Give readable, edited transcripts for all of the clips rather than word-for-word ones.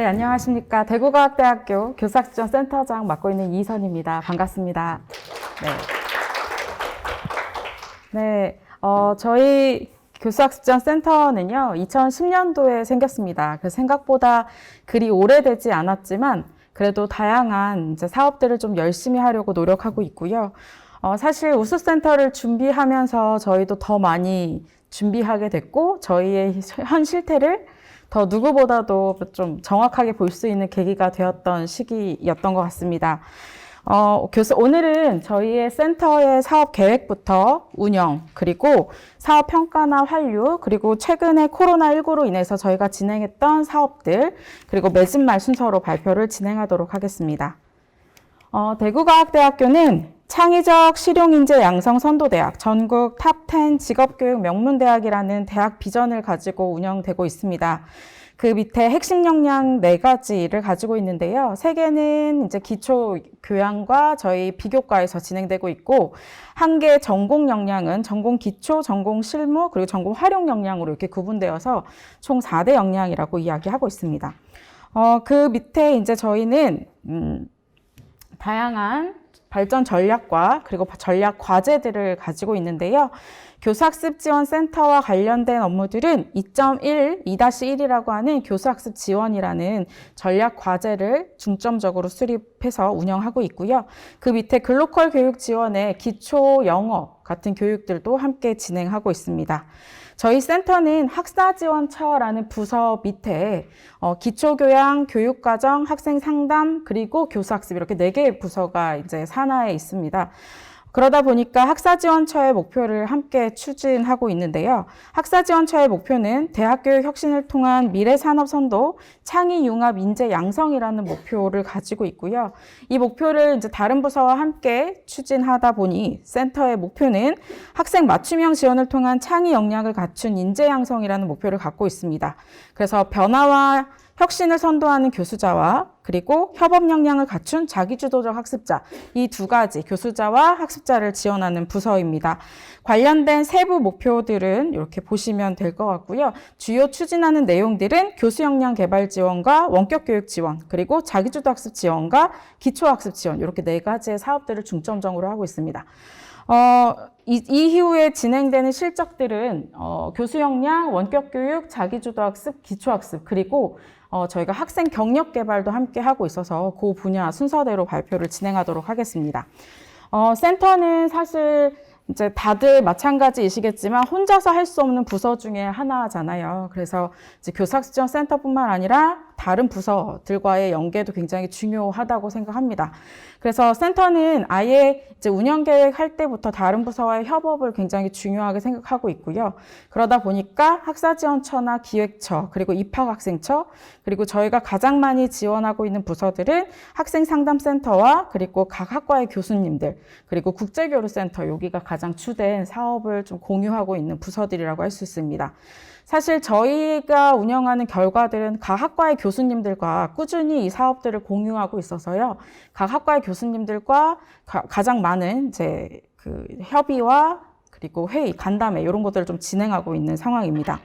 네, 안녕하십니까. 대구과학대학교 교사학습지원센터장 맡고 있는 이선입니다. 반갑습니다. 저희 교수학습지원센터는요, 2010년도에 생겼습니다. 그래서 생각보다 그리 오래되지 않았지만, 그래도 다양한 이제 사업들을 좀 열심히 하려고 노력하고 있고요. 사실 우수센터를 준비하면서 저희도 더 많이 준비하게 됐고, 저희의 현 실태를 더 누구보다도 좀 정확하게 볼 수 있는 계기가 되었던 시기였던 것 같습니다. 오늘은 저희의 센터의 사업 계획부터 운영, 그리고 사업 평가나 환류, 그리고 최근에 코로나19로 인해서 저희가 진행했던 사업들, 그리고 매진말 순서로 발표를 진행하도록 하겠습니다. 대구과학대학교는 창의적 실용인재 양성 선도대학, 전국 탑10 직업교육 명문대학이라는 대학 비전을 가지고 운영되고 있습니다. 그 밑에 핵심 역량 4가지를 가지고 있는데요. 3개는 이제 기초 교양과 저희 비교과에서 진행되고 있고, 1개 전공 역량은 전공 기초, 전공 실무, 그리고 전공 활용 역량으로 이렇게 구분되어서 총 4대 역량이라고 이야기하고 있습니다. 그 밑에 이제 저희는 다양한 발전 전략과 그리고 전략 과제들을 가지고 있는데요. 교수학습지원센터와 관련된 업무들은 2.1, 2-1이라고 하는 교수학습 지원이라는 전략 과제를 중점적으로 수립해서 운영하고 있고요. 그 밑에 글로컬 교육 지원의 기초 영어 같은 교육들도 함께 진행하고 있습니다. 저희 센터는 학사지원처라는 부서 밑에 기초교양, 교육과정, 학생상담, 그리고 교수학습 이렇게 4개의 부서가 이제 산하에 있습니다. 그러다 보니까 학사지원처의 목표를 함께 추진하고 있는데요. 학사지원처의 목표는 대학교육 혁신을 통한 미래산업 선도, 창의 융합 인재 양성이라는 목표를 가지고 있고요. 이 목표를 이제 다른 부서와 함께 추진하다 보니 센터의 목표는 학생 맞춤형 지원을 통한 창의 역량을 갖춘 인재 양성이라는 목표를 갖고 있습니다. 그래서 변화와 혁신을 선도하는 교수자와 그리고 협업 역량을 갖춘 자기주도적 학습자, 이 2가지 교수자와 학습자를 지원하는 부서입니다. 관련된 세부 목표들은 이렇게 보시면 될 것 같고요. 주요 추진하는 내용들은 교수 역량 개발 지원과 원격 교육 지원, 그리고 자기주도 학습 지원과 기초 학습 지원 이렇게 4가지의 사업들을 중점적으로 하고 있습니다. 이후에 진행되는 실적들은 교수 역량, 원격 교육, 자기주도 학습, 기초 학습, 그리고 저희가 학생 경력 개발도 함께 하고 있어서 그 분야 순서대로 발표를 진행하도록 하겠습니다. 센터는 사실 이제 다들 마찬가지이시겠지만 혼자서 할 수 없는 부서 중에 하나잖아요. 그래서 이제 교사학습지원센터뿐만 아니라 다른 부서들과의 연계도 굉장히 중요하다고 생각합니다. 그래서 센터는 아예 이제 운영 계획할 때부터 다른 부서와의 협업을 굉장히 중요하게 생각하고 있고요. 그러다 보니까 학사지원처나 기획처, 그리고 입학학생처, 그리고 저희가 가장 많이 지원하고 있는 부서들은 학생상담센터와 그리고 각 학과의 교수님들, 그리고 국제교류센터, 여기가 가장 주된 사업을 좀 공유하고 있는 부서들이라고 할 수 있습니다. 사실 저희가 운영하는 결과들은 각 학과의 교수님들과 꾸준히 이 사업들을 공유하고 있어서요. 각 학과의 교수님들과 가장 많은 이제 그 협의와 그리고 회의, 간담회 이런 것들을 좀 진행하고 있는 상황입니다.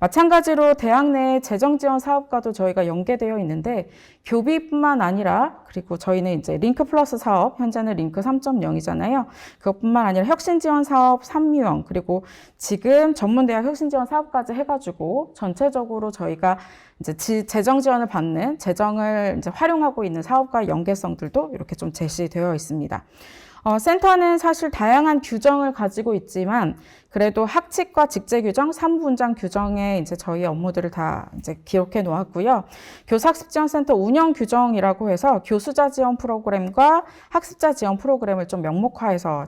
마찬가지로 대학 내 재정지원 사업과도 저희가 연계되어 있는데 교비뿐만 아니라 그리고 저희는 이제 링크 플러스 사업, 현재는 링크 3.0이잖아요. 그것뿐만 아니라 혁신지원 사업 3유형, 그리고 지금 전문대학 혁신지원 사업까지 해가지고 전체적으로 저희가 이제 재정 지원을 받는 재정을 이제 활용하고 있는 사업과 연계성들도 이렇게 좀 제시되어 있습니다. 센터는 사실 다양한 규정을 가지고 있지만 그래도 학칙과 직제 규정, 3분장 규정에 이제 저희 업무들을 다 이제 기록해 놓았고요. 교사학습지원센터 운영 규정이라고 해서 교수자 지원 프로그램과 학습자 지원 프로그램을 좀 명목화해서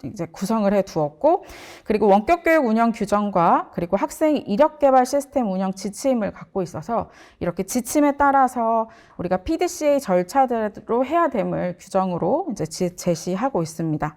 이제 구성을 해 두었고, 그리고 원격 교육 운영 규정과 그리고 학생 이력 개발 시스템 운영 지침을 갖고 있어서 이렇게 지침에 따라서 우리가 PDCA 절차대로 해야 됨을 규정으로 이제 제시하고 있습니다.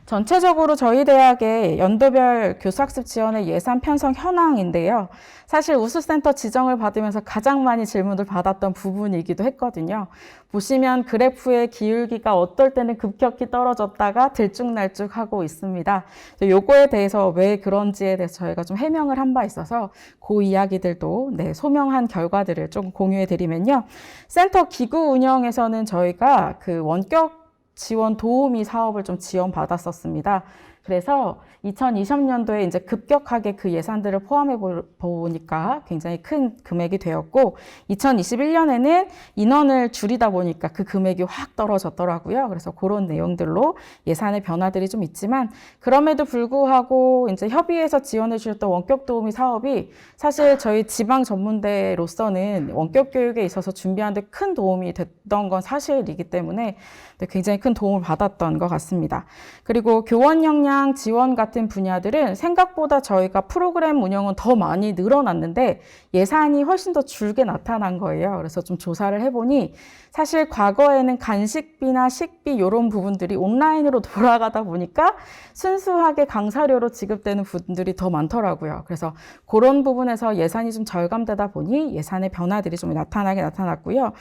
전체적으로 저희 대학의 연도별 교수학습 지원의 예산 편성 현황인데요. 사실 우수센터 지정을 받으면서 가장 많이 질문을 받았던 부분이기도 했거든요. 보시면 그래프의 기울기가 어떨 때는 급격히 떨어졌다가 들쭉날쭉하고 있습니다. 요거에 대해서 왜 그런지에 대해서 저희가 좀 해명을 한 바 있어서 그 이야기들도 소명한 결과들을 좀 공유해 드리면요. 센터 기구 운영에서는 저희가 그 원격 지원 도우미 사업을 좀 지원받았었습니다. 그래서 2020년도에 이제 급격하게 그 예산들을 포함해 보니까 굉장히 큰 금액이 되었고, 2021년에는 인원을 줄이다 보니까 그 금액이 확 떨어졌더라고요. 그래서 그런 내용들로 예산의 변화들이 좀 있지만, 그럼에도 불구하고 이제 협의해서 지원해 주셨던 원격 도우미 사업이 사실 저희 지방 전문대로서는 원격 교육에 있어서 준비하는 데 큰 도움이 됐던 건 사실이기 때문에 굉장히 큰 도움을 받았던 것 같습니다. 그리고 교원 역량 지원 같은 분야들은 생각보다 저희가 프로그램 운영은 더 많이 늘어났는데 예산이 훨씬 더 줄게 나타난 거예요. 그래서 좀 조사를 해보니 사실 과거에는 간식비나 식비 이런 부분들이 온라인으로 돌아가다 보니까 순수하게 강사료로 지급되는 분들이 더 많더라고요. 그래서 그런 부분에서 예산이 좀 절감되다 보니 예산의 변화들이 좀 나타났고요.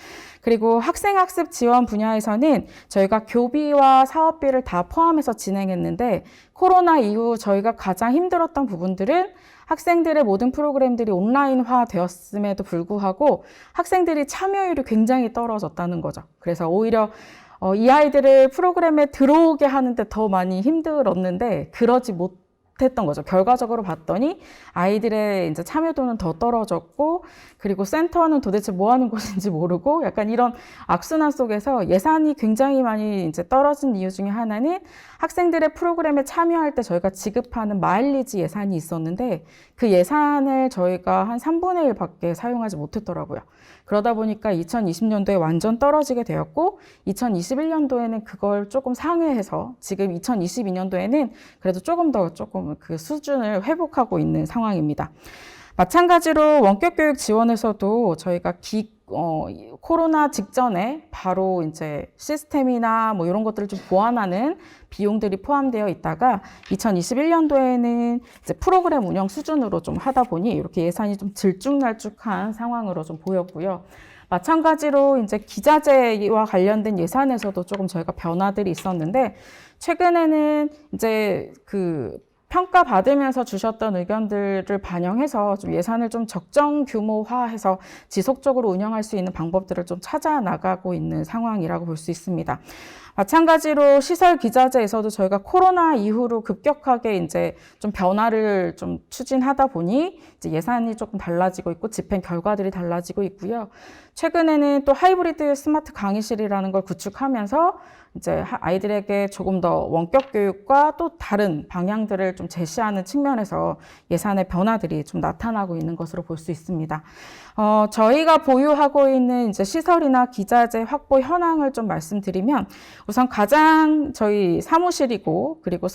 그리고 학생학습 지원 분야에서는 저희가 교비와 사업비를 다 포함해서 진행했는데 코로나 이후 저희가 가장 힘들었던 부분들은 학생들의 모든 프로그램들이 온라인화 되었음에도 불구하고 학생들이 참여율이 굉장히 떨어졌다는 거죠. 그래서 오히려 이 아이들을 프로그램에 들어오게 하는데 더 많이 힘들었는데 그러지 못했던 거죠. 결과적으로 봤더니 아이들의 이제 참여도는 더 떨어졌고, 그리고 센터는 도대체 뭐 하는 곳인지 모르고 약간 이런 악순환 속에서 예산이 굉장히 많이 이제 떨어진 이유 중에 하나는 학생들의 프로그램에 참여할 때 저희가 지급하는 마일리지 예산이 있었는데 그 예산을 저희가 한 3분의 1밖에 사용하지 못했더라고요. 그러다 보니까 2020년도에 완전 떨어지게 되었고 2021년도에는 그걸 조금 상회해서 지금 2022년도에는 그래도 조금 그 수준을 회복하고 있는 상황입니다. 마찬가지로 원격 교육 지원에서도 저희가 코로나 직전에 바로 이제 시스템이나 뭐 이런 것들을 좀 보완하는 비용들이 포함되어 있다가 2021년도에는 이제 프로그램 운영 수준으로 좀 하다 보니 이렇게 예산이 좀 들쭉날쭉한 상황으로 좀 보였고요. 마찬가지로 이제 기자재와 관련된 예산에서도 조금 저희가 변화들이 있었는데 최근에는 이제 평가받으면서 주셨던 의견들을 반영해서 좀 예산을 좀 적정 규모화해서 지속적으로 운영할 수 있는 방법들을 좀 찾아 나가고 있는 상황이라고 볼 수 있습니다. 마찬가지로 시설 기자재에서도 저희가 코로나 이후로 급격하게 이제 좀 변화를 좀 추진하다 보니 이제 예산이 조금 달라지고 있고 집행 결과들이 달라지고 있고요. 최근에는 또 하이브리드 스마트 강의실이라는 걸 구축하면서 이제 아이들에게 조금 더 원격 교육과 또 다른 방향들을 좀 제시하는 측면에서 예산의 변화들이 좀 나타나고 있는 것으로 볼 수 있습니다. 저희가 보유하고 있는 이제 시설이나 기자재 확보 현황을 좀 말씀드리면 우선 가장 저희 사무실이고 그리고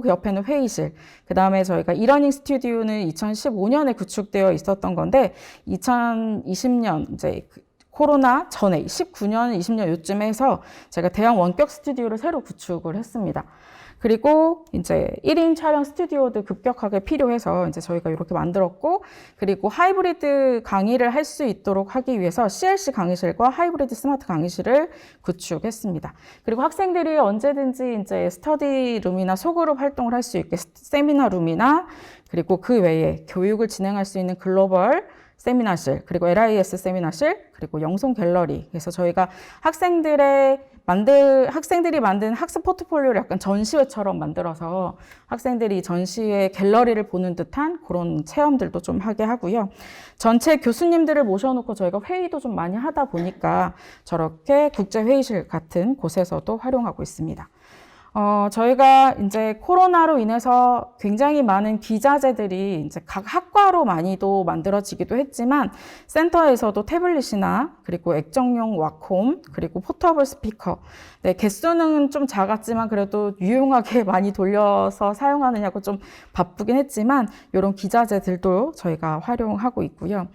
그 옆에는 회의실, 그 다음에 저희가 이러닝 스튜디오는 2015년에 구축되어 있었던 건데 2020년 이제 코로나 전에 19년, 20년 요쯤에 해서 제가 대형 원격 스튜디오를 새로 구축을 했습니다. 그리고 이제 1인 촬영 스튜디오도 급격하게 필요해서 이제 저희가 이렇게 만들었고, 그리고 하이브리드 강의를 할 수 있도록 하기 위해서 CLC 강의실과 하이브리드 스마트 강의실을 구축했습니다. 그리고 학생들이 언제든지 이제 스터디룸이나 소그룹 활동을 할 수 있게 세미나룸이나 그리고 그 외에 교육을 진행할 수 있는 글로벌 세미나실, 그리고 LIS 세미나실, 그리고 영송 갤러리. 그래서 저희가 학생들이 만든 학습 포트폴리오를 약간 전시회처럼 만들어서 학생들이 전시회 갤러리를 보는 듯한 그런 체험들도 좀 하게 하고요. 전체 교수님들을 모셔놓고 저희가 회의도 좀 많이 하다 보니까 저렇게 국제회의실 같은 곳에서도 활용하고 있습니다. 저희가 이제 코로나로 인해서 굉장히 많은 기자재들이 이제 각 학과로 많이도 만들어지기도 했지만 센터에서도 태블릿이나 그리고 액정용 와콤 그리고 포터블 스피커, 개수는 좀 작았지만 그래도 유용하게 많이 돌려서 사용하느냐고 좀 바쁘긴 했지만 이런 기자재들도 저희가 활용하고 있고요.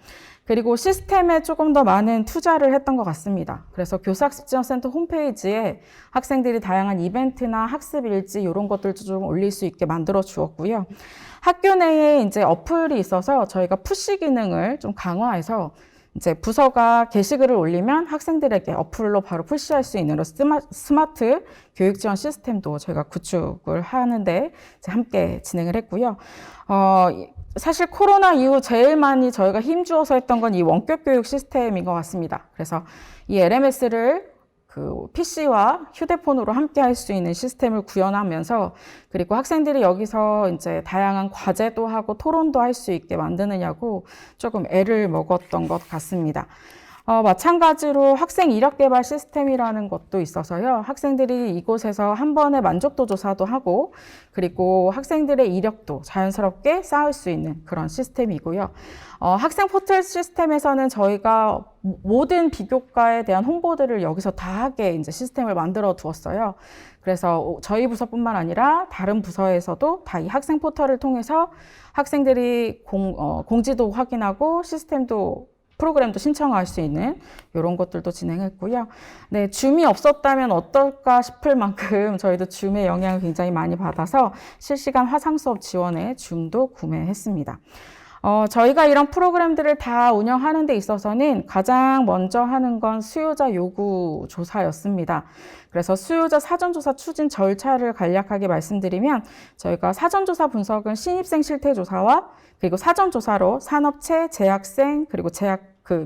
그리고 시스템에 조금 더 많은 투자를 했던 것 같습니다. 그래서 교사학습지원센터 홈페이지에 학생들이 다양한 이벤트나 학습 일지 이런 것들도 좀 올릴 수 있게 만들어 주었고요. 학교 내에 이제 어플이 있어서 저희가 푸시 기능을 좀 강화해서 이제 부서가 게시글을 올리면 학생들에게 어플로 바로 푸시할 수 있는 스마트 교육 지원 시스템도 저희가 구축을 하는데 함께 진행을 했고요. 사실 코로나 이후 제일 많이 저희가 힘주어서 했던 건 이 원격 교육 시스템인 것 같습니다. 그래서 이 LMS를 그 PC와 휴대폰으로 함께 할 수 있는 시스템을 구현하면서 그리고 학생들이 여기서 이제 다양한 과제도 하고 토론도 할 수 있게 만드느냐고 조금 애를 먹었던 것 같습니다. 마찬가지로 학생 이력 개발 시스템이라는 것도 있어서요. 학생들이 이곳에서 한 번에 만족도 조사도 하고 그리고 학생들의 이력도 자연스럽게 쌓을 수 있는 그런 시스템이고요. 학생 포털 시스템에서는 저희가 모든 비교과에 대한 홍보들을 여기서 다 하게 이제 시스템을 만들어 두었어요. 그래서 저희 부서뿐만 아니라 다른 부서에서도 다 이 학생 포털을 통해서 학생들이 공지도 확인하고 시스템도 프로그램도 신청할 수 있는 이런 것들도 진행했고요. 네, 줌이 없었다면 어떨까 싶을 만큼 저희도 줌의 영향을 굉장히 많이 받아서 실시간 화상 수업 지원에 줌도 구매했습니다. 저희가 이런 프로그램들을 다 운영하는 데 있어서는 가장 먼저 하는 건 수요자 요구 조사였습니다. 그래서 수요자 사전조사 추진 절차를 간략하게 말씀드리면 저희가 사전조사 분석은 신입생 실태조사와 그리고 사전조사로 산업체, 재학생, 그리고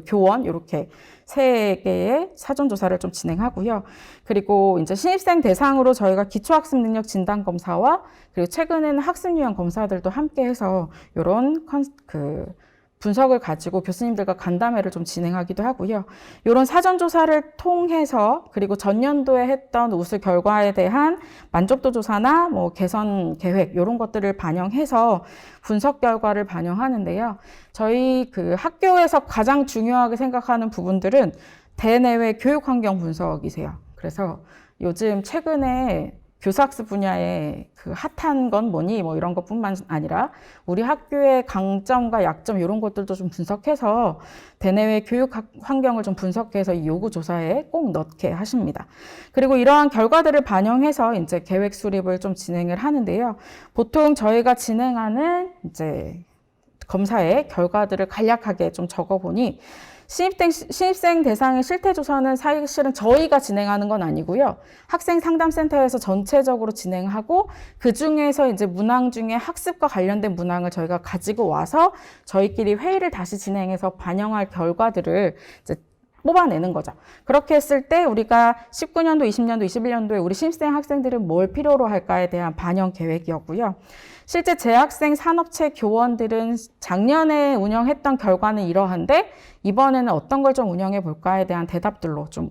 교원 이렇게 세 개의 사전조사를 좀 진행하고요. 그리고 이제 신입생 대상으로 저희가 기초학습 능력 진단 검사와 그리고 최근에는 학습 유형 검사들도 함께 해서 이런 분석을 가지고 교수님들과 간담회를 좀 진행하기도 하고요. 이런 사전조사를 통해서 그리고 전년도에 했던 우수 결과에 대한 만족도 조사나 뭐 개선 계획 이런 것들을 반영해서 분석 결과를 반영하는데요. 저희 그 학교에서 가장 중요하게 생각하는 부분들은 대내외 교육 환경 분석이세요. 그래서 요즘 최근에 교사학습 분야에 그 핫한 건 뭐니? 뭐 이런 것뿐만 아니라 우리 학교의 강점과 약점 이런 것들도 좀 분석해서 대내외 교육 환경을 좀 분석해서 이 요구 조사에 꼭 넣게 하십니다. 그리고 이러한 결과들을 반영해서 이제 계획 수립을 좀 진행을 하는데요. 보통 저희가 진행하는 이제 검사의 결과들을 간략하게 좀 적어보니 신입생 대상의 실태조사는 사실은 저희가 진행하는 건 아니고요. 학생 상담센터에서 전체적으로 진행하고 그 중에서 이제 문항 중에 학습과 관련된 문항을 저희가 가지고 와서 저희끼리 회의를 다시 진행해서 반영할 결과들을 이제 뽑아내는 거죠. 그렇게 했을 때 우리가 19년도, 20년도, 21년도에 우리 신입생 학생들은 뭘 필요로 할까에 대한 반영 계획이었고요. 실제 재학생 산업체 교원들은 작년에 운영했던 결과는 이러한데 이번에는 어떤 걸 좀 운영해 볼까에 대한 대답들로 좀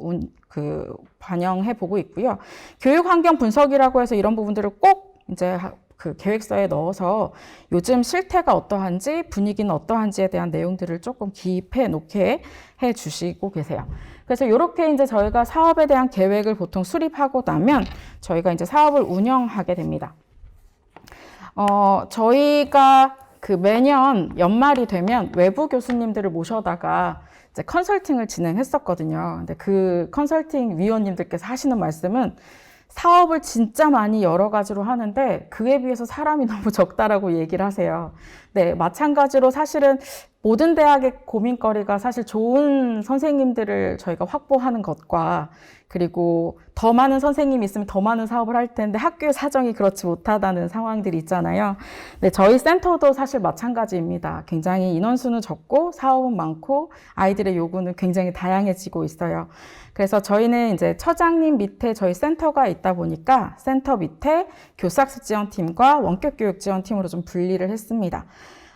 반영해 보고 있고요. 교육 환경 분석이라고 해서 이런 부분들을 꼭 이제 그 계획서에 넣어서 요즘 실태가 어떠한지 분위기는 어떠한지에 대한 내용들을 조금 기입해 놓게 해 주시고 계세요. 그래서 이렇게 이제 저희가 사업에 대한 계획을 보통 수립하고 나면 저희가 이제 사업을 운영하게 됩니다. 저희가 그 매년 연말이 되면 외부 교수님들을 모셔다가 이제 컨설팅을 진행했었거든요. 근데 그 컨설팅 위원님들께서 하시는 말씀은 사업을 진짜 많이 여러 가지로 하는데 그에 비해서 사람이 너무 적다라고 얘기를 하세요. 네, 마찬가지로 사실은 모든 대학의 고민거리가 사실 좋은 선생님들을 저희가 확보하는 것과 그리고 더 많은 선생님이 있으면 더 많은 사업을 할 텐데 학교의 사정이 그렇지 못하다는 상황들이 있잖아요. 네, 저희 센터도 사실 마찬가지입니다. 굉장히 인원수는 적고 사업은 많고 아이들의 요구는 굉장히 다양해지고 있어요. 그래서 저희는 이제 처장님 밑에 저희 센터가 있다 보니까 센터 밑에 교사학습 지원팀과 원격 교육 지원팀으로 좀 분리를 했습니다.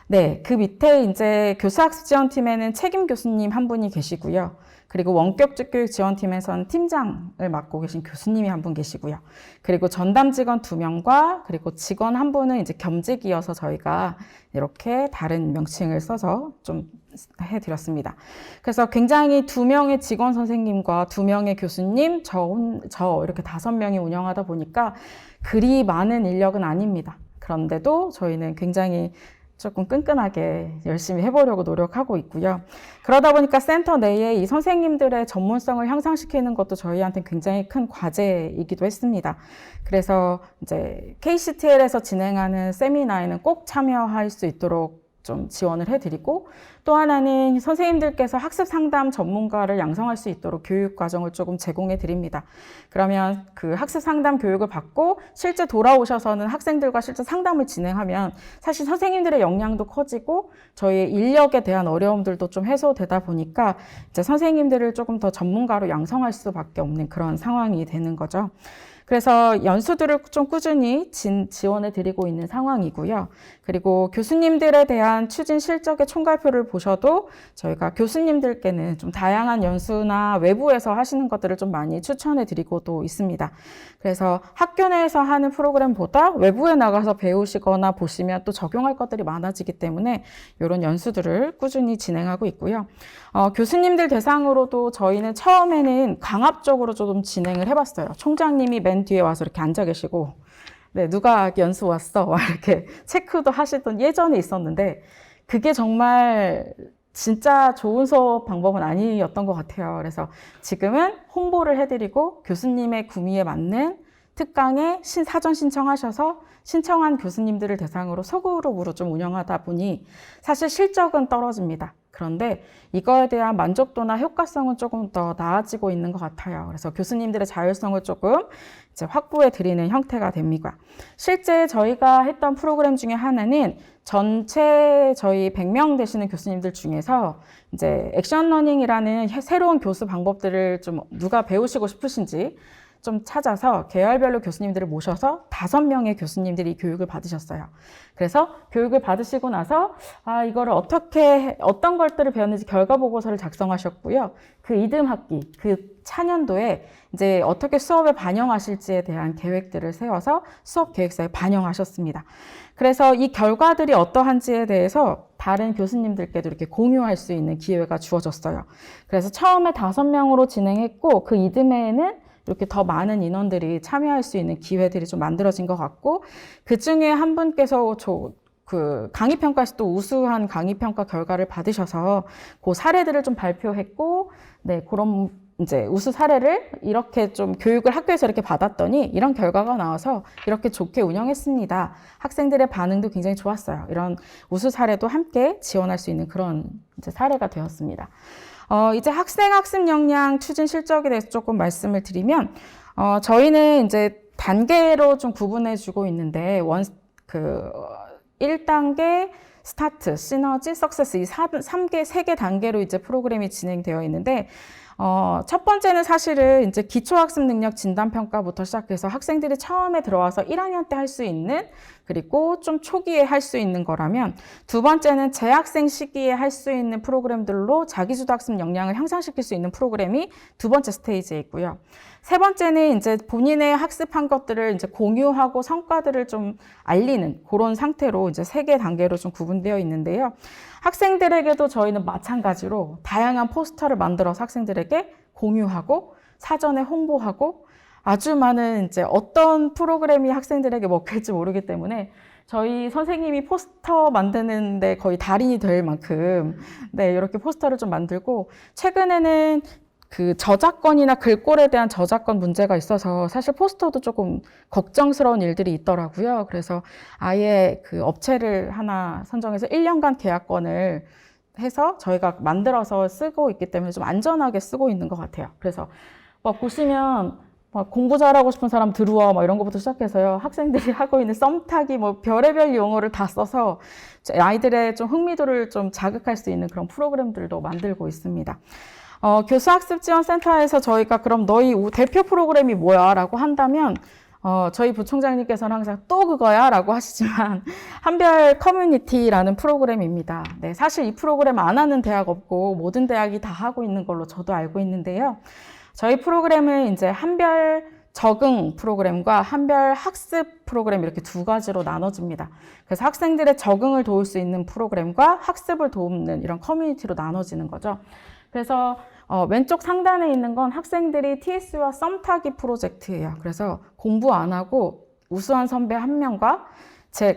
네, 그 밑에 이제 교사학습 지원팀에는 책임 교수님 한 분이 계시고요. 그리고 원격 교육 지원팀에서는 팀장을 맡고 계신 교수님이 한 분 계시고요. 그리고 전담 직원 2명과 그리고 직원 한 분은 이제 겸직이어서 저희가 이렇게 다른 명칭을 써서 좀 해드렸습니다. 그래서 굉장히 2명의 직원 선생님과 2명의 교수님, 저 이렇게 5명이 운영하다 보니까 그리 많은 인력은 아닙니다. 그런데도 저희는 굉장히 조금 끈끈하게 열심히 해보려고 노력하고 있고요. 그러다 보니까 센터 내에 이 선생님들의 전문성을 향상시키는 것도 저희한테 굉장히 큰 과제이기도 했습니다. 그래서 이제 KCTL에서 진행하는 세미나에는 꼭 참여할 수 있도록 좀 지원을 해드리고, 또 하나는 선생님들께서 학습 상담 전문가를 양성할 수 있도록 교육 과정을 조금 제공해 드립니다. 그러면 그 학습 상담 교육을 받고 실제 돌아오셔서는 학생들과 실제 상담을 진행하면 사실 선생님들의 역량도 커지고 저희의 인력에 대한 어려움들도 좀 해소되다 보니까 이제 선생님들을 조금 더 전문가로 양성할 수밖에 없는 그런 상황이 되는 거죠. 그래서 연수들을 좀 꾸준히 지원해 드리고 있는 상황이고요. 그리고 교수님들에 대한 추진 실적의 총괄표를 보셔도 저희가 교수님들께는 좀 다양한 연수나 외부에서 하시는 것들을 좀 많이 추천해 드리고도 있습니다. 그래서 학교 내에서 하는 프로그램보다 외부에 나가서 배우시거나 보시면 또 적용할 것들이 많아지기 때문에 이런 연수들을 꾸준히 진행하고 있고요. 교수님들 대상으로도 저희는 처음에는 강압적으로 좀 진행을 해봤어요. 총장님이 맨 뒤에 와서 이렇게 앉아 계시고, 네, 누가 연수 왔어? 막 이렇게 체크도 하시던 예전에 있었는데, 그게 정말 진짜 좋은 수업 방법은 아니었던 것 같아요. 그래서 지금은 홍보를 해드리고 교수님의 구미에 맞는 특강에 사전 신청하셔서 신청한 교수님들을 대상으로 소그룹으로 좀 운영하다 보니 사실 실적은 떨어집니다. 그런데 이거에 대한 만족도나 효과성은 조금 더 나아지고 있는 것 같아요. 그래서 교수님들의 자율성을 조금 이제 확보해 드리는 형태가 됩니다. 실제 저희가 했던 프로그램 중에 하나는 전체 저희 100명 되시는 교수님들 중에서 이제 액션 러닝이라는 새로운 교수 방법들을 좀 누가 배우시고 싶으신지 좀 찾아서 계열별로 교수님들을 모셔서 5명의 교수님들이 교육을 받으셨어요. 그래서 교육을 받으시고 나서 이거를 어떤 것들을 배웠는지 결과 보고서를 작성하셨고요. 그 이듬학기, 그 차년도에 이제 어떻게 수업에 반영하실지에 대한 계획들을 세워서 수업 계획서에 반영하셨습니다. 그래서 이 결과들이 어떠한지에 대해서 다른 교수님들께도 이렇게 공유할 수 있는 기회가 주어졌어요. 그래서 처음에 5명으로 진행했고 그 이듬해에는 이렇게 더 많은 인원들이 참여할 수 있는 기회들이 좀 만들어진 것 같고, 그 중에 한 분께서 그 강의평가에서 또 우수한 강의평가 결과를 받으셔서 그 사례들을 좀 발표했고, 네, 그런 이제 우수 사례를 이렇게 좀 교육을 학교에서 이렇게 받았더니 이런 결과가 나와서 이렇게 좋게 운영했습니다. 학생들의 반응도 굉장히 좋았어요. 이런 우수 사례도 함께 지원할 수 있는 그런 이제 사례가 되었습니다. 이제 학생 학습 역량 추진 실적에 대해서 조금 말씀을 드리면, 저희는 이제 단계로 좀 구분해 주고 있는데, 1단계, 스타트, 시너지, 석세스, 이 3개 단계로 이제 프로그램이 진행되어 있는데, 첫 번째는 사실은 이제 기초학습 능력 진단평가부터 시작해서 학생들이 처음에 들어와서 1학년 때 할 수 있는, 그리고 좀 초기에 할 수 있는 거라면, 두 번째는 재학생 시기에 할 수 있는 프로그램들로 자기주도 학습 역량을 향상시킬 수 있는 프로그램이 두 번째 스테이지에 있고요. 세 번째는 이제 본인의 학습한 것들을 이제 공유하고 성과들을 좀 알리는 그런 상태로 이제 3개 단계로 좀 구분되어 있는데요. 학생들에게도 저희는 마찬가지로 다양한 포스터를 만들어서 학생들에게 공유하고 사전에 홍보하고 아주 많은 이제 어떤 프로그램이 학생들에게 먹힐지 모르기 때문에 저희 선생님이 포스터 만드는데 거의 달인이 될 만큼 네, 이렇게 포스터를 좀 만들고, 최근에는 그 저작권이나 글꼴에 대한 저작권 문제가 있어서 사실 포스터도 조금 걱정스러운 일들이 있더라고요. 그래서 아예 그 업체를 하나 선정해서 1년간 계약권을 해서 저희가 만들어서 쓰고 있기 때문에 좀 안전하게 쓰고 있는 것 같아요. 그래서 막 보시면 막 공부 잘하고 싶은 사람 들어와 막 이런 것부터 시작해서요. 학생들이 하고 있는 썸 타기 뭐 별의별 용어를 다 써서 아이들의 좀 흥미도를 좀 자극할 수 있는 그런 프로그램들도 만들고 있습니다. 교수학습지원센터에서 저희가 그럼 너희 대표 프로그램이 뭐야? 라고 한다면, 저희 부총장님께서는 항상 또 그거야? 라고 하시지만, 한별 커뮤니티라는 프로그램입니다. 네, 사실 이 프로그램 안 하는 대학 없고, 모든 대학이 다 하고 있는 걸로 저도 알고 있는데요. 저희 프로그램은 이제 한별 적응 프로그램과 한별 학습 프로그램 이렇게 두 가지로 나눠집니다. 그래서 학생들의 적응을 도울 수 있는 프로그램과 학습을 도우는 이런 커뮤니티로 나눠지는 거죠. 그래서 왼쪽 상단에 있는 건 학생들이 TS와 썸 타기 프로젝트예요. 그래서 공부 안 하고 우수한 선배 1명과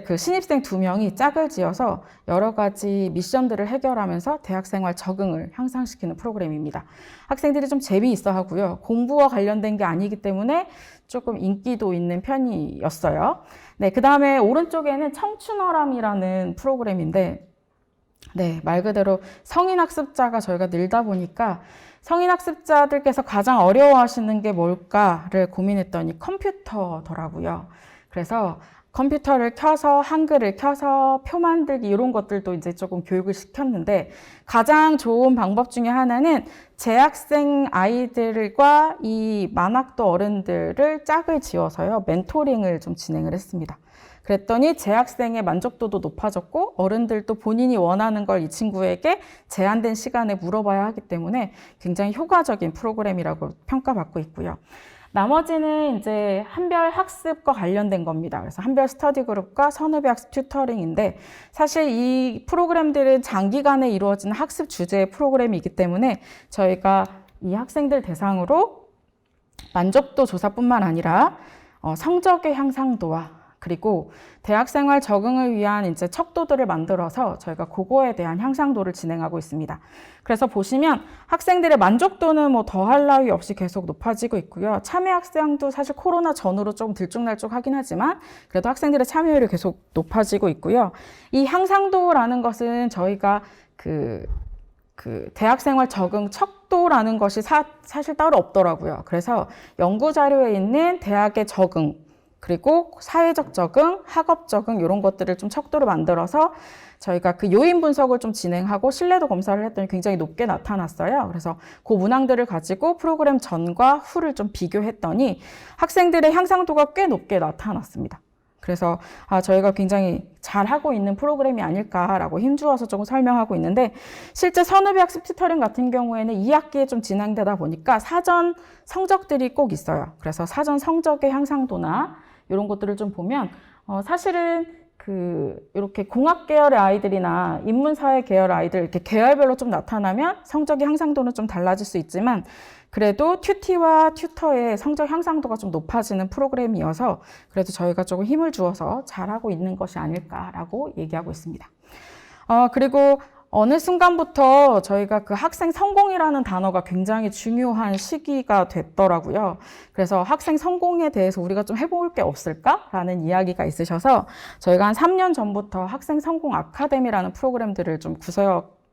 그 신입생 2명이 짝을 지어서 여러 가지 미션들을 해결하면서 대학생활 적응을 향상시키는 프로그램입니다. 학생들이 좀 재미있어 하고요. 공부와 관련된 게 아니기 때문에 조금 인기도 있는 편이었어요. 네, 그 다음에 오른쪽에는 청춘어람이라는 프로그램인데, 네, 말 그대로 성인 학습자가 저희가 늘다 보니까 성인 학습자들께서 가장 어려워하시는 게 뭘까를 고민했더니 컴퓨터더라고요. 그래서 컴퓨터를 켜서 한글을 켜서 표 만들기 이런 것들도 이제 조금 교육을 시켰는데, 가장 좋은 방법 중에 하나는 재학생 아이들과 이 만학도 어른들을 짝을 지어서요, 멘토링을 좀 진행을 했습니다. 그랬더니 재학생의 만족도도 높아졌고, 어른들도 본인이 원하는 걸 이 친구에게 제한된 시간에 물어봐야 하기 때문에 굉장히 효과적인 프로그램이라고 평가받고 있고요. 나머지는 이제 한별 학습과 관련된 겁니다. 그래서 한별 스터디 그룹과 선후배 학습 튜터링인데, 사실 이 프로그램들은 장기간에 이루어지는 학습 주제의 프로그램이기 때문에 저희가 이 학생들 대상으로 만족도 조사뿐만 아니라 성적의 향상도와 그리고 대학생활 적응을 위한 이제 척도들을 만들어서 저희가 그거에 대한 향상도를 진행하고 있습니다. 그래서 보시면 학생들의 만족도는 뭐 더할 나위 없이 계속 높아지고 있고요. 참여 학생도 사실 코로나 전후로 조금 들쭉날쭉하긴 하지만 그래도 학생들의 참여율이 계속 높아지고 있고요. 이 향상도라는 것은 저희가 그 대학생활 적응 척도라는 것이 사실 따로 없더라고요. 그래서 연구 자료에 있는 대학의 적응, 그리고 사회적 적응, 학업 적응 이런 것들을 좀 척도를 만들어서 저희가 그 요인 분석을 좀 진행하고 신뢰도 검사를 했더니 굉장히 높게 나타났어요. 그래서 그 문항들을 가지고 프로그램 전과 후를 좀 비교했더니 학생들의 향상도가 꽤 높게 나타났습니다. 그래서 저희가 굉장히 잘하고 있는 프로그램이 아닐까라고 힘주어서 조금 설명하고 있는데, 실제 선후배 학습 튜터링 같은 경우에는 2학기에 좀 진행되다 보니까 사전 성적들이 꼭 있어요. 그래서 사전 성적의 향상도나 이런 것들을 좀 보면 사실은 이렇게 공학 계열의 아이들이나 인문사회 계열 아이들 이렇게 계열별로 좀 나타나면 성적의 향상도는 좀 달라질 수 있지만, 그래도 튜티와 튜터의 성적 향상도가 좀 높아지는 프로그램이어서 그래도 저희가 조금 힘을 주어서 잘하고 있는 것이 아닐까라고 얘기하고 있습니다. 그리고 어느 순간부터 저희가 그 학생 성공이라는 단어가 굉장히 중요한 시기가 됐더라고요. 그래서 학생 성공에 대해서 우리가 좀 해볼 게 없을까라는 이야기가 있으셔서 저희가 한 3년 전부터 학생 성공 아카데미라는 프로그램들을 좀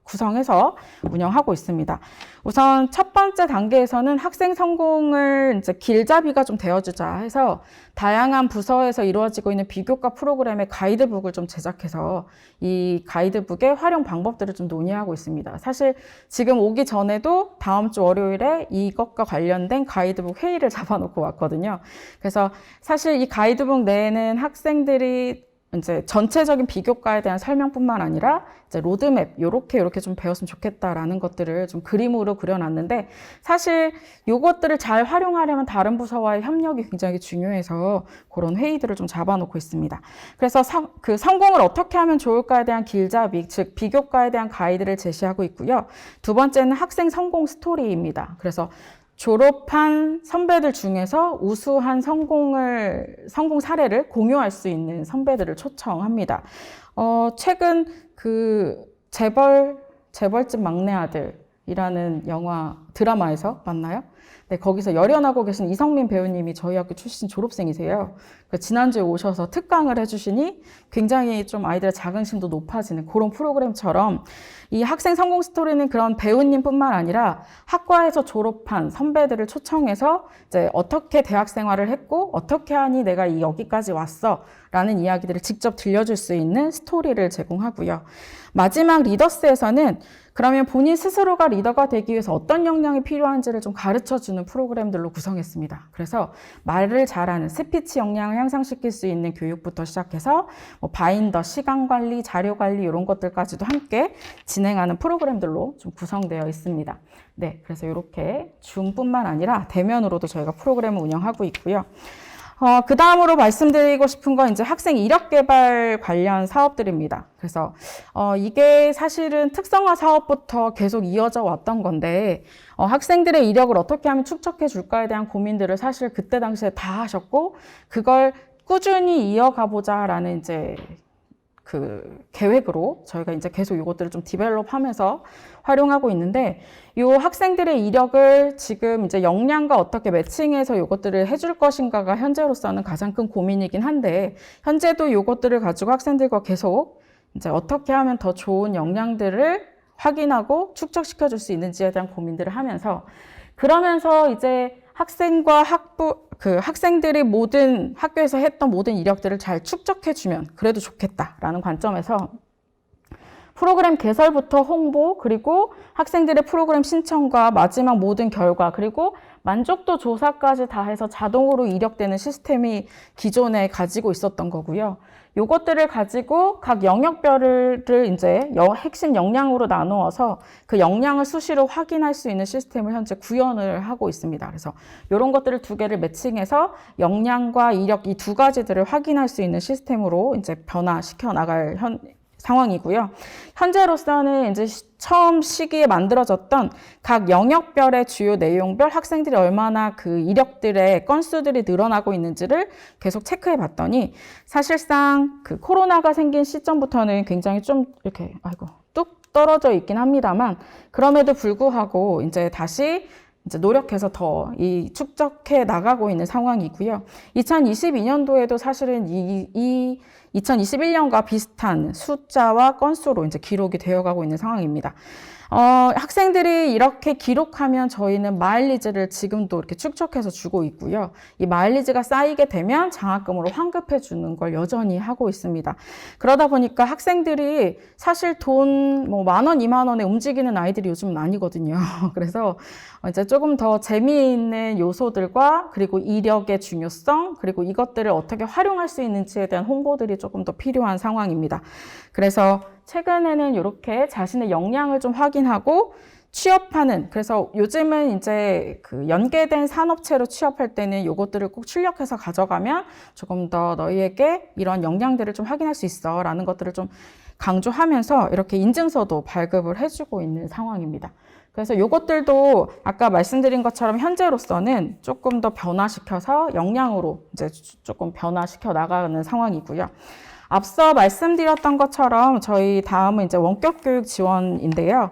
구성해서 운영하고 있습니다. 우선 첫 번째 단계에서는 학생 성공을 이제 길잡이가 좀 되어주자 해서 다양한 부서에서 이루어지고 있는 비교과 프로그램의 가이드북을 좀 제작해서 이 가이드북의 활용 방법들을 좀 논의하고 있습니다. 사실 지금 오기 전에도 다음 주 월요일에 이것과 관련된 가이드북 회의를 잡아놓고 왔거든요. 그래서 사실 이 가이드북 내에는 학생들이 이제 전체적인 비교과에 대한 설명뿐만 아니라 이제 로드맵 요렇게 좀 배웠으면 좋겠다라는 것들을 좀 그림으로 그려놨는데, 사실 요것들을 잘 활용하려면 다른 부서와의 협력이 굉장히 중요해서 그런 회의들을 좀 잡아놓고 있습니다. 그래서 그 성공을 어떻게 하면 좋을까에 대한 길잡이, 즉 비교과에 대한 가이드를 제시하고 있고요. 두 번째는 학생 성공 스토리입니다. 그래서 졸업한 선배들 중에서 우수한 성공 사례를 공유할 수 있는 선배들을 초청합니다. 최근 재벌집 막내 아들이라는 드라마에서 만나요? 네, 거기서 열연하고 계신 이성민 배우님이 저희 학교 출신 졸업생이세요. 지난주에 오셔서 특강을 해주시니 굉장히 좀 아이들의 자긍심도 높아지는 그런 프로그램처럼, 이 학생 성공 스토리는 그런 배우님뿐만 아니라 학과에서 졸업한 선배들을 초청해서 이제 어떻게 대학 생활을 했고 어떻게 하니 내가 여기까지 왔어 라는 이야기들을 직접 들려줄 수 있는 스토리를 제공하고요. 마지막 리더스에서는 그러면 본인 스스로가 리더가 되기 위해서 어떤 역량이 필요한지를 좀 가르쳐주는 프로그램들로 구성했습니다. 그래서 말을 잘하는 스피치 역량을 향상시킬 수 있는 교육부터 시작해서 바인더, 시간관리, 자료관리 이런 것들까지도 함께 진행하는 프로그램들로 좀 구성되어 있습니다. 네, 그래서 이렇게 줌뿐만 아니라 대면으로도 저희가 프로그램을 운영하고 있고요. 그 다음으로 말씀드리고 싶은 건 이제 학생 이력 개발 관련 사업들입니다. 그래서, 이게 사실은 특성화 사업부터 계속 이어져 왔던 건데, 학생들의 이력을 어떻게 하면 축적해 줄까에 대한 고민들을 사실 그때 당시에 다 하셨고, 그걸 꾸준히 이어가보자라는 이제 그 계획으로 저희가 이제 계속 이것들을 좀 디벨롭하면서 활용하고 있는데, 이 학생들의 이력을 지금 이제 역량과 어떻게 매칭해서 이것들을 해줄 것인가가 현재로서는 가장 큰 고민이긴 한데, 현재도 이것들을 가지고 학생들과 계속 이제 어떻게 하면 더 좋은 역량들을 확인하고 축적시켜 줄 수 있는지에 대한 고민들을 하면서, 그러면서 이제 학생과 학생들이 모든 학교에서 했던 모든 이력들을 잘 축적해주면 그래도 좋겠다라는 관점에서 프로그램 개설부터 홍보, 그리고 학생들의 프로그램 신청과 마지막 모든 결과, 그리고 만족도 조사까지 다 해서 자동으로 이력되는 시스템이 기존에 가지고 있었던 거고요. 요것들을 가지고 각 영역별을 이제 핵심 역량으로 나누어서 그 역량을 수시로 확인할 수 있는 시스템을 현재 구현을 하고 있습니다. 그래서 이런 것들을 두 개를 매칭해서 역량과 이력 이 두 가지들을 확인할 수 있는 시스템으로 이제 변화시켜 나갈 상황이고요. 현재로서는 이제 처음 시기에 만들어졌던 각 영역별의 주요 내용별 학생들이 얼마나 그 이력들의 건수들이 늘어나고 있는지를 계속 체크해 봤더니, 사실상 그 코로나가 생긴 시점부터는 굉장히 좀 이렇게 뚝 떨어져 있긴 합니다만, 그럼에도 불구하고 이제 다시 이제 노력해서 더 이 축적해 나가고 있는 상황이고요. 2022년도에도 사실은 이 2021년과 비슷한 숫자와 건수로 이제 기록이 되어가고 있는 상황입니다. 학생들이 이렇게 기록하면 저희는 마일리지를 지금도 이렇게 축적해서 주고 있고요. 이 마일리지가 쌓이게 되면 장학금으로 환급해 주는 걸 여전히 하고 있습니다. 그러다 보니까 학생들이 사실 돈 뭐 10,000원, 20,000원에 움직이는 아이들이 요즘은 아니거든요. 그래서 이제 조금 더 재미있는 요소들과, 그리고 이력의 중요성, 그리고 이것들을 어떻게 활용할 수 있는지에 대한 홍보들이 조금 더 필요한 상황입니다. 그래서 최근에는 이렇게 자신의 역량을 좀 확인하고 취업하는, 그래서 요즘은 이제 그 연계된 산업체로 취업할 때는 이것들을 꼭 출력해서 가져가면 조금 더 너희에게 이런 역량들을 좀 확인할 수 있어 라는 것들을 좀 강조하면서 이렇게 인증서도 발급을 해주고 있는 상황입니다. 그래서 이것들도 아까 말씀드린 것처럼 현재로서는 조금 더 변화시켜서 역량으로 이제 조금 변화시켜 나가는 상황이고요. 앞서 말씀드렸던 것처럼 저희 다음은 이제 원격교육 지원인데요.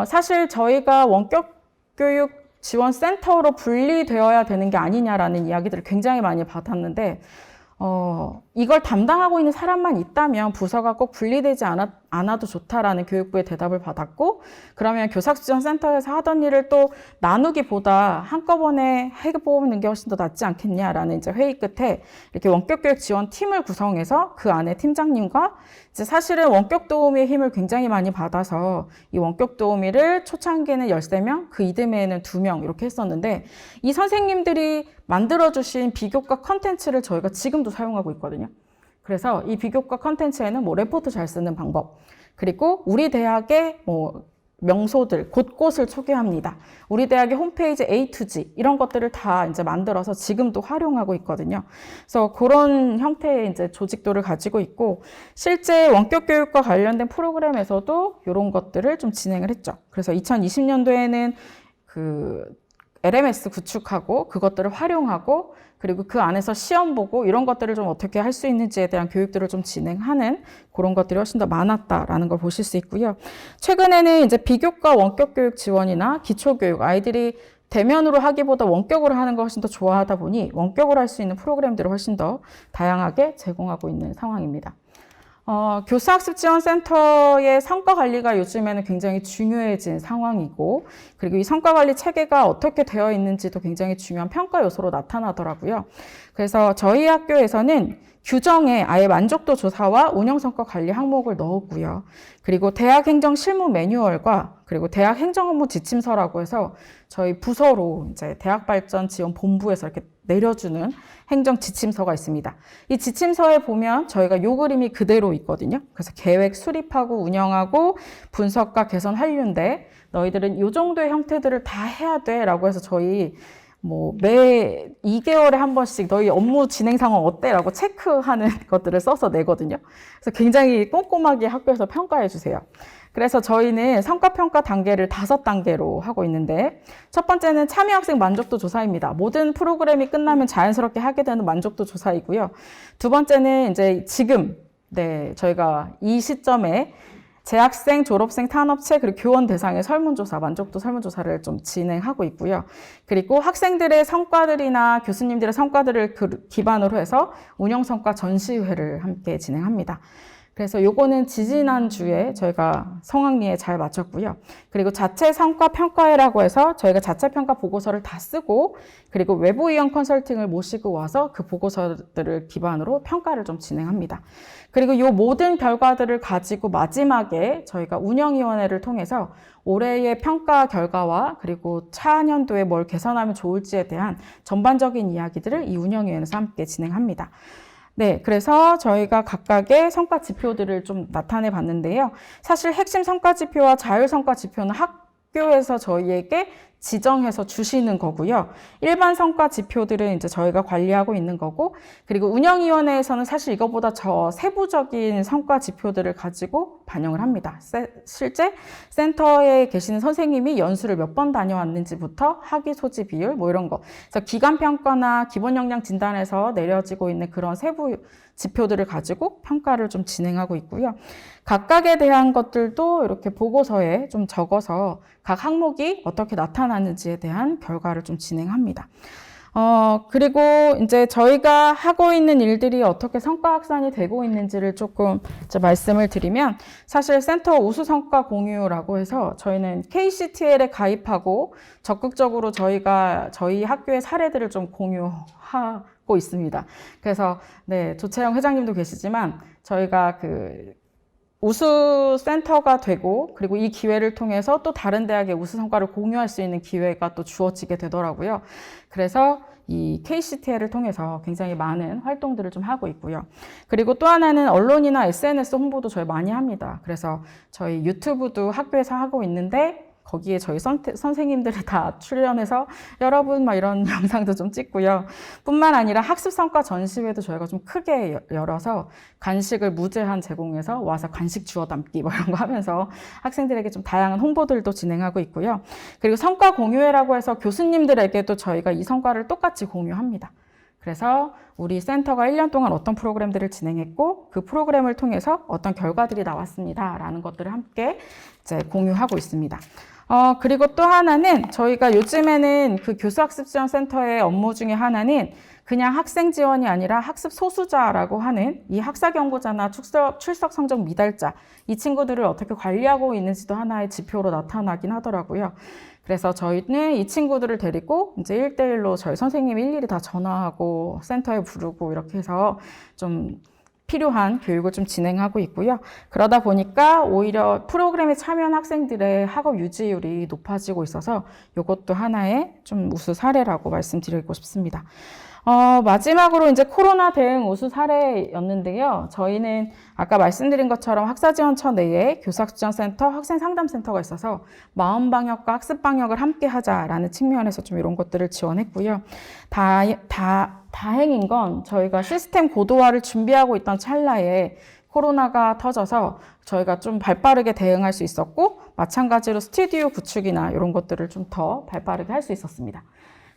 사실 저희가 원격교육 지원센터로 분리되어야 되는 게 아니냐라는 이야기들을 굉장히 많이 받았는데, 이걸 담당하고 있는 사람만 있다면 부서가 꼭 분리되지 않아도 좋다라는 교육부의 대답을 받았고, 그러면 교사지원센터에서 하던 일을 또 나누기보다 한꺼번에 해보는 게 훨씬 더 낫지 않겠냐라는 이제 회의 끝에 이렇게 원격교육 지원팀을 구성해서 그 안에 팀장님과 이제 사실은 원격 도우미의 힘을 굉장히 많이 받아서 이 원격 도우미를 초창기에는 13명, 그 이듬해에는 2명 이렇게 했었는데, 이 선생님들이 만들어주신 비교과 컨텐츠를 저희가 지금도 사용하고 있거든요. 그래서 이 비교과 컨텐츠에는 뭐 레포트 잘 쓰는 방법, 그리고 우리 대학의 뭐 명소들, 곳곳을 소개합니다. 우리 대학의 홈페이지 A to G 이런 것들을 다 이제 만들어서 지금도 활용하고 있거든요. 그래서 그런 형태의 이제 조직도를 가지고 있고, 실제 원격 교육과 관련된 프로그램에서도 이런 것들을 좀 진행을 했죠. 그래서 2020년도에는 그 LMS 구축하고 그것들을 활용하고, 그리고 그 안에서 시험 보고 이런 것들을 좀 어떻게 할 수 있는지에 대한 교육들을 좀 진행하는 그런 것들이 훨씬 더 많았다라는 걸 보실 수 있고요. 최근에는 이제 비교과 원격 교육 지원이나 기초 교육, 아이들이 대면으로 하기보다 원격으로 하는 걸 훨씬 더 좋아하다 보니 원격으로 할 수 있는 프로그램들을 훨씬 더 다양하게 제공하고 있는 상황입니다. 교사학습지원센터의 성과관리가 요즘에는 굉장히 중요해진 상황이고, 그리고 이 성과관리 체계가 어떻게 되어 있는지도 굉장히 중요한 평가 요소로 나타나더라고요. 그래서 저희 학교에서는 규정에 아예 만족도 조사와 운영성과 관리 항목을 넣었고요. 그리고 대학 행정 실무 매뉴얼과 그리고 대학 행정 업무 지침서라고 해서 저희 부서로 이제 대학발전지원본부에서 이렇게 내려주는 행정 지침서가 있습니다. 이 지침서에 보면 저희가 요 그림이 그대로 있거든요. 그래서 계획 수립하고 운영하고 분석과 개선 완료인데 너희들은 요 정도의 형태들을 다 해야 돼 라고 해서 저희 뭐 매 2개월에 한 번씩 너희 업무 진행 상황 어때? 라고 체크하는 것들을 써서 내거든요. 그래서 굉장히 꼼꼼하게 학교에서 평가해 주세요. 그래서 저희는 성과평가 단계를 5단계로 하고 있는데, 첫 번째는 참여학생 만족도 조사입니다. 모든 프로그램이 끝나면 자연스럽게 하게 되는 만족도 조사이고요. 두 번째는 이제 지금, 저희가 이 시점에 재학생, 졸업생, 탄업체, 그리고 교원 대상의 설문조사, 만족도 설문조사를 좀 진행하고 있고요. 그리고 학생들의 성과들이나 교수님들의 성과들을 기반으로 해서 운영성과 전시회를 함께 진행합니다. 그래서 요거는 지지난주에 저희가 성황리에 잘 마쳤고요. 그리고 자체 성과 평가회라고 해서 저희가 자체 평가 보고서를 다 쓰고, 그리고 외부 위원 컨설팅을 모시고 와서 그 보고서들을 기반으로 평가를 좀 진행합니다. 그리고 요 모든 결과들을 가지고 마지막에 저희가 운영위원회를 통해서 올해의 평가 결과와 그리고 차년도에 뭘 개선하면 좋을지에 대한 전반적인 이야기들을 이 운영위원회에서 함께 진행합니다. 그래서 저희가 각각의 성과 지표들을 좀 나타내 봤는데요. 사실 핵심 성과 지표와 자율 성과 지표는 학교에서 저희에게 지정해서 주시는 거고요. 일반 성과 지표들은 이제 저희가 관리하고 있는 거고, 그리고 운영위원회에서는 사실 이것보다 더 세부적인 성과 지표들을 가지고 반영을 합니다. 실제 센터에 계시는 선생님이 연수를 몇 번 다녀왔는지부터 학위 소지 비율 뭐 이런 거. 그래서 기간 평가나 기본 역량 진단에서 내려지고 있는 그런 세부 지표들을 가지고 평가를 좀 진행하고 있고요. 각각에 대한 것들도 이렇게 보고서에 좀 적어서 각 항목이 어떻게 나타나는지에 대한 결과를 좀 진행합니다. 그리고 이제 저희가 하고 있는 일들이 어떻게 성과 확산이 되고 있는지를 조금 이제 말씀을 드리면, 사실 센터 우수 성과 공유라고 해서 저희는 KCTL에 가입하고 적극적으로 저희 학교의 사례들을 좀 공유하고 있습니다. 그래서 조채영 회장님도 계시지만 저희가 우수 센터가 되고, 그리고 이 기회를 통해서 또 다른 대학의 우수 성과를 공유할 수 있는 기회가 또 주어지게 되더라고요. 그래서 이 KCTL을 통해서 굉장히 많은 활동들을 좀 하고 있고요. 그리고 또 하나는 언론이나 SNS 홍보도 저희 많이 합니다. 그래서 저희 유튜브도 학교에서 하고 있는데, 거기에 저희 선생님들이 다 출연해서 여러분 막 이런 영상도 좀 찍고요. 뿐만 아니라 학습 성과 전시회도 저희가 좀 크게 열어서 간식을 무제한 제공해서 와서 간식 주워 담기 뭐 이런 거 하면서 학생들에게 좀 다양한 홍보들도 진행하고 있고요. 그리고 성과 공유회라고 해서 교수님들에게도 저희가 이 성과를 똑같이 공유합니다. 그래서 우리 센터가 1년 동안 어떤 프로그램들을 진행했고, 그 프로그램을 통해서 어떤 결과들이 나왔습니다 라는 것들을 함께 이제 공유하고 있습니다. 그리고 또 하나는 저희가 요즘에는 그 교수학습지원센터의 업무 중에 하나는 그냥 학생 지원이 아니라 학습 소수자라고 하는 이 학사경고자나 출석 성적 미달자, 이 친구들을 어떻게 관리하고 있는지도 하나의 지표로 나타나긴 하더라고요. 그래서 저희는 이 친구들을 데리고 이제 1대1로 저희 선생님이 일일이 다 전화하고 센터에 부르고 이렇게 해서 좀 필요한 교육을 좀 진행하고 있고요. 그러다 보니까 오히려 프로그램에 참여한 학생들의 학업 유지율이 높아지고 있어서 이것도 하나의 좀 우수 사례라고 말씀드리고 싶습니다. 마지막으로 이제 코로나 대응 우수 사례였는데요. 저희는 아까 말씀드린 것처럼 학사지원처 내에 교사학습지원센터, 학생상담센터가 있어서 마음방역과 학습방역을 함께 하자라는 측면에서 좀 이런 것들을 지원했고요. 다행인 건 저희가 시스템 고도화를 준비하고 있던 찰나에 코로나가 터져서 저희가 좀 발빠르게 대응할 수 있었고, 마찬가지로 스튜디오 구축이나 이런 것들을 좀 더 발빠르게 할 수 있었습니다.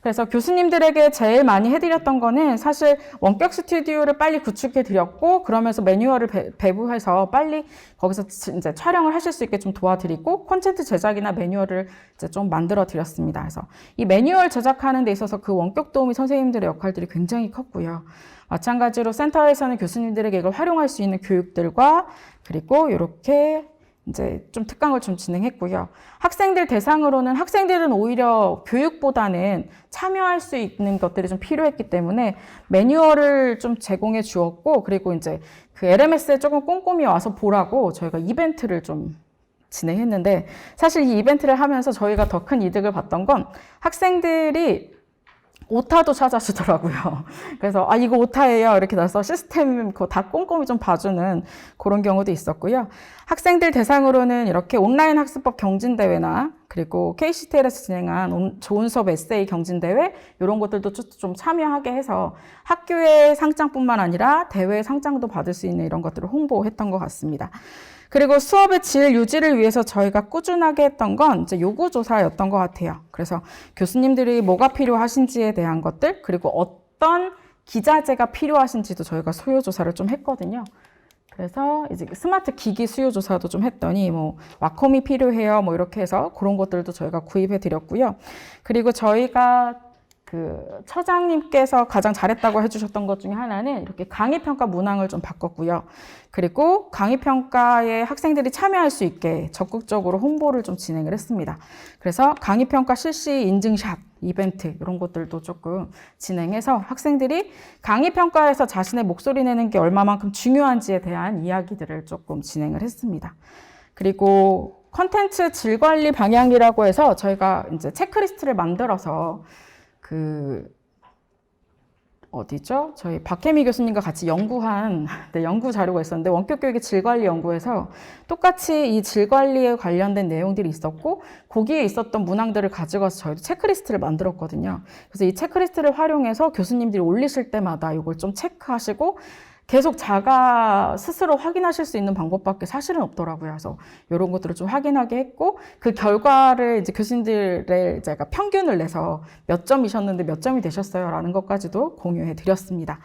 그래서 교수님들에게 제일 많이 해드렸던 거는 사실 원격 스튜디오를 빨리 구축해 드렸고, 그러면서 매뉴얼을 배부해서 빨리 거기서 이제 촬영을 하실 수 있게 좀 도와드리고, 콘텐츠 제작이나 매뉴얼을 이제 좀 만들어 드렸습니다. 그래서 이 매뉴얼 제작하는 데 있어서 그 원격 도우미 선생님들의 역할들이 굉장히 컸고요. 마찬가지로 센터에서는 교수님들에게 이걸 활용할 수 있는 교육들과, 그리고 이렇게 이제 좀 특강을 좀 진행했고요. 학생들 대상으로는 학생들은 오히려 교육보다는 참여할 수 있는 것들이 좀 필요했기 때문에 매뉴얼을 좀 제공해 주었고, 그리고 이제 그 LMS에 조금 꼼꼼히 와서 보라고 저희가 이벤트를 좀 진행했는데, 사실 이 이벤트를 하면서 저희가 더 큰 이득을 봤던 건 학생들이 오타도 찾아주더라고요. 그래서 이거 오타예요 이렇게 나서 시스템 그거 다 꼼꼼히 좀 봐주는 그런 경우도 있었고요. 학생들 대상으로는 이렇게 온라인 학습법 경진대회나, 그리고 KCTL에서 진행한 좋은 수업 에세이 경진대회 이런 것들도 좀 참여하게 해서 학교의 상장뿐만 아니라 대회 상장도 받을 수 있는 이런 것들을 홍보했던 것 같습니다. 그리고 수업의 질 유지를 위해서 저희가 꾸준하게 했던 건 이제 요구조사였던 것 같아요. 그래서 교수님들이 뭐가 필요하신지에 대한 것들, 그리고 어떤 기자재가 필요하신지도 저희가 수요조사를 좀 했거든요. 그래서 이제 스마트 기기 수요조사도 좀 했더니 뭐 와콤이 필요해요. 뭐 이렇게 해서 그런 것들도 저희가 구입해 드렸고요. 그리고 저희가 그 처장님께서 가장 잘했다고 해주셨던 것 중에 하나는 이렇게 강의평가 문항을 좀 바꿨고요. 그리고 강의평가에 학생들이 참여할 수 있게 적극적으로 홍보를 좀 진행을 했습니다. 그래서 강의평가 실시 인증샷, 이벤트 이런 것들도 조금 진행해서 학생들이 강의평가에서 자신의 목소리 내는 게 얼마만큼 중요한지에 대한 이야기들을 조금 진행을 했습니다. 그리고 컨텐츠 질 관리 방향이라고 해서 저희가 이제 체크리스트를 만들어서 어디죠? 저희 박혜미 교수님과 같이 연구한 연구 자료가 있었는데 원격 교육의 질 관리 연구에서 똑같이 이 질 관리에 관련된 내용들이 있었고 거기에 있었던 문항들을 가져가서 저희도 체크리스트를 만들었거든요. 그래서 이 체크리스트를 활용해서 교수님들이 올리실 때마다 이걸 좀 체크하시고 계속 자가 스스로 확인하실 수 있는 방법밖에 사실은 없더라고요. 그래서 이런 것들을 좀 확인하게 했고 그 결과를 이제 교수님들의 제가 평균을 내서 몇 점이셨는데 몇 점이 되셨어요라는 것까지도 공유해 드렸습니다.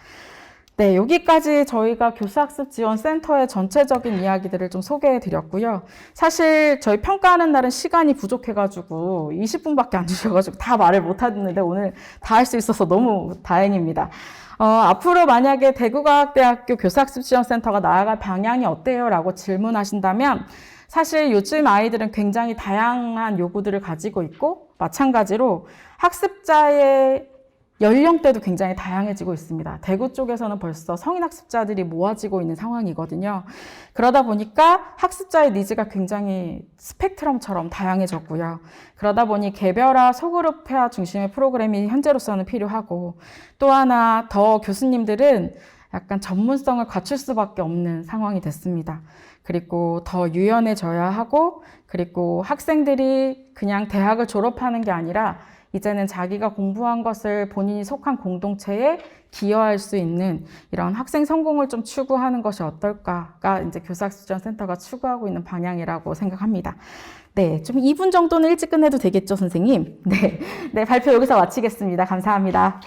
네, 여기까지 저희가 교수학습지원센터의 전체적인 이야기들을 좀 소개해 드렸고요. 사실 저희 평가하는 날은 시간이 부족해가지고 20분밖에 안 주셔가지고 다 말을 못 하는데 오늘 다 할 수 있어서 너무 다행입니다. 앞으로 만약에 대구과학대학교 교수학습지원센터가 나아갈 방향이 어때요? 라고 질문하신다면 사실 요즘 아이들은 굉장히 다양한 요구들을 가지고 있고 마찬가지로 학습자의 연령대도 굉장히 다양해지고 있습니다. 대구 쪽에서는 벌써 성인 학습자들이 모아지고 있는 상황이거든요. 그러다 보니까 학습자의 니즈가 굉장히 스펙트럼처럼 다양해졌고요. 그러다 보니 개별화, 소그룹화 중심의 프로그램이 현재로서는 필요하고 또 하나 더 교수님들은 약간 전문성을 갖출 수밖에 없는 상황이 됐습니다. 그리고 더 유연해져야 하고 그리고 학생들이 그냥 대학을 졸업하는 게 아니라 이제는 자기가 공부한 것을 본인이 속한 공동체에 기여할 수 있는 이런 학생 성공을 좀 추구하는 것이 어떨까가 이제 교수학습지원센터가 추구하고 있는 방향이라고 생각합니다. 네, 좀 2분 정도는 일찍 끝내도 되겠죠, 선생님? 네, 발표 여기서 마치겠습니다. 감사합니다.